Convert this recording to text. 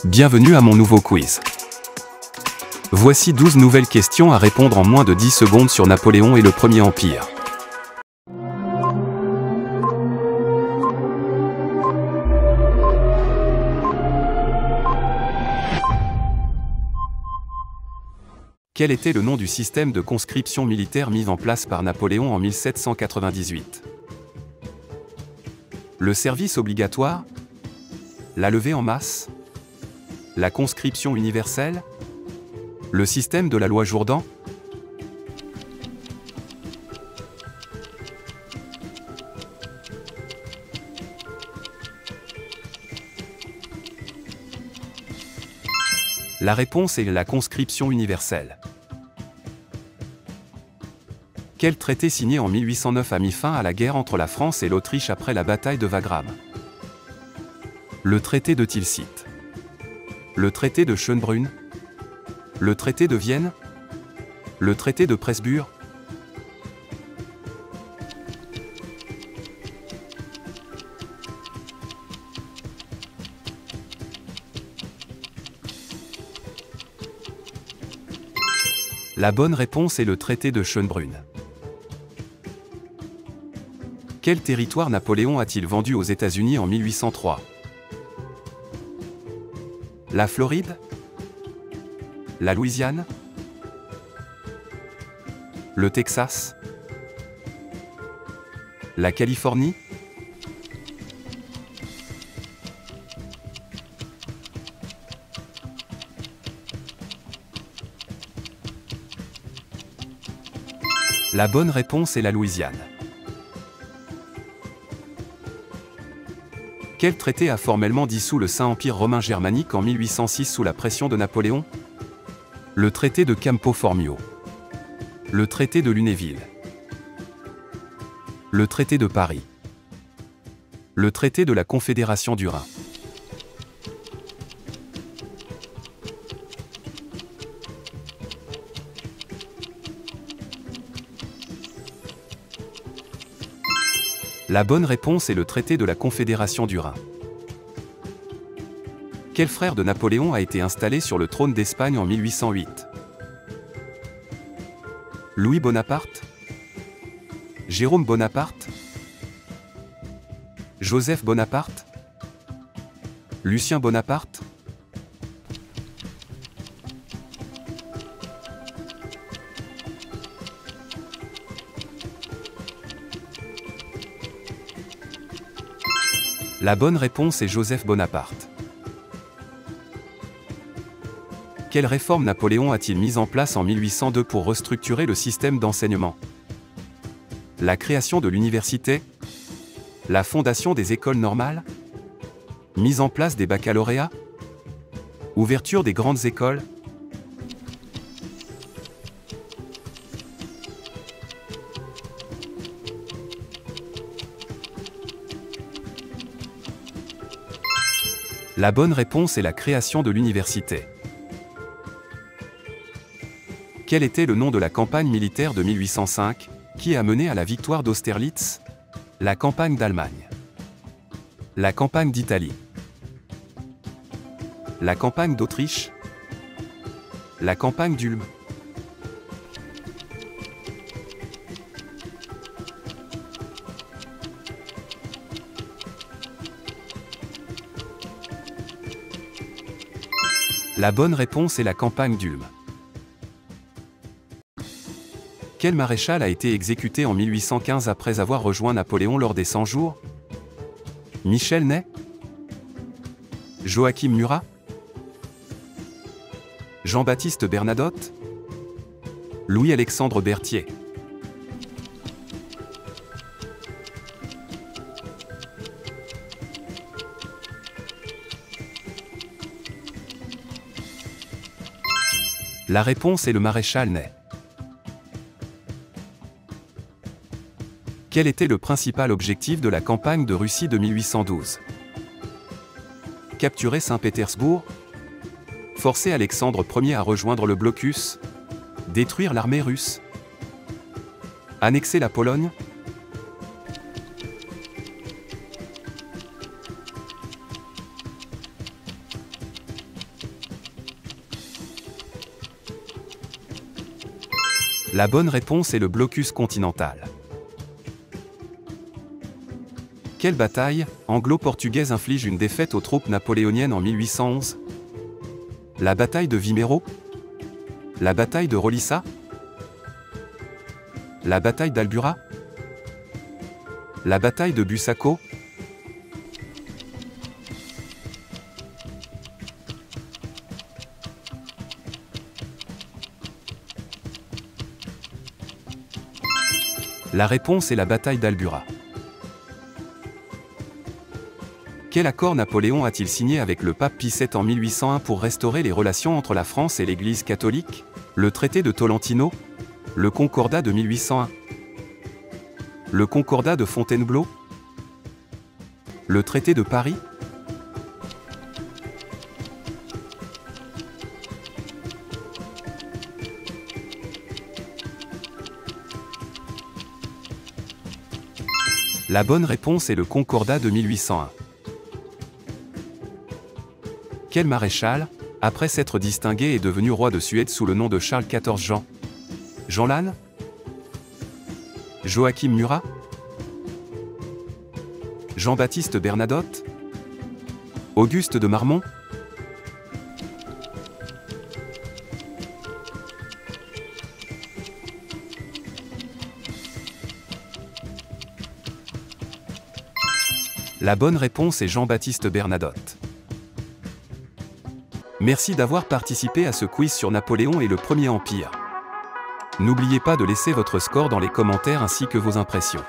Bienvenue à mon nouveau quiz. Voici 12 nouvelles questions à répondre en moins de 10 secondes sur Napoléon et le Premier Empire. Quel était le nom du système de conscription militaire mis en place par Napoléon en 1798? Le service obligatoire? La levée en masse? La conscription universelle? Le système de la loi Jourdan? La réponse est la conscription universelle. Quel traité signé en 1809 a mis fin à la guerre entre la France et l'Autriche après la bataille de Wagram? Le traité de Tilsit. Le traité de Schönbrunn? Le traité de Vienne? Le traité de Presburg? La bonne réponse est le traité de Schönbrunn. Quel territoire Napoléon a-t-il vendu aux États-Unis en 1803? La Floride? La Louisiane? Le Texas? La Californie? La bonne réponse est la Louisiane. Quel traité a formellement dissous le Saint-Empire romain germanique en 1806 sous la pression de Napoléon? Le traité de Campo Formio. Le traité de Lunéville. Le traité de Paris. Le traité de la Confédération du Rhin. La bonne réponse est le traité de la Confédération du Rhin. Quel frère de Napoléon a été installé sur le trône d'Espagne en 1808? Louis Bonaparte? Jérôme Bonaparte? Joseph Bonaparte? Lucien Bonaparte? La bonne réponse est Joseph Bonaparte. Quelle réforme Napoléon a-t-il mise en place en 1802 pour restructurer le système d'enseignement? La création de l'université? La fondation des écoles normales? Mise en place des baccalauréats? Ouverture des grandes écoles? La bonne réponse est la création de l'université. Quel était le nom de la campagne militaire de 1805, qui a mené à la victoire d'Austerlitz? La campagne d'Allemagne. La campagne d'Italie. La campagne d'Autriche. La campagne d'Ulm. La bonne réponse est la campagne d'Ulm. Quel maréchal a été exécuté en 1815 après avoir rejoint Napoléon lors des 100 jours? Michel Ney? Joachim Murat? Jean-Baptiste Bernadotte? Louis-Alexandre Berthier? La réponse est le maréchal Ney. Quel était le principal objectif de la campagne de Russie de 1812? Capturer Saint-Pétersbourg? Forcer Alexandre Ier à rejoindre le blocus? Détruire l'armée russe? Annexer la Pologne? La bonne réponse est le blocus continental. Quelle bataille anglo-portugaise inflige une défaite aux troupes napoléoniennes en 1811? La bataille de Vimero? La bataille de Rolissa? La bataille d'Albura? La bataille de Busaco? La réponse est la bataille d'Albura. Quel accord Napoléon a-t-il signé avec le pape Pie VII en 1801 pour restaurer les relations entre la France et l'Église catholique? Le traité de Tolentino? Le Concordat de 1801? Le Concordat de Fontainebleau? Le traité de Paris? La bonne réponse est le Concordat de 1801. Quel maréchal, après s'être distingué, est devenu roi de Suède sous le nom de Charles XIV Jean? Jean Lannes? Joachim Murat? Jean-Baptiste Bernadotte? Auguste de Marmont? La bonne réponse est Jean-Baptiste Bernadotte. Merci d'avoir participé à ce quiz sur Napoléon et le Premier Empire. N'oubliez pas de laisser votre score dans les commentaires ainsi que vos impressions.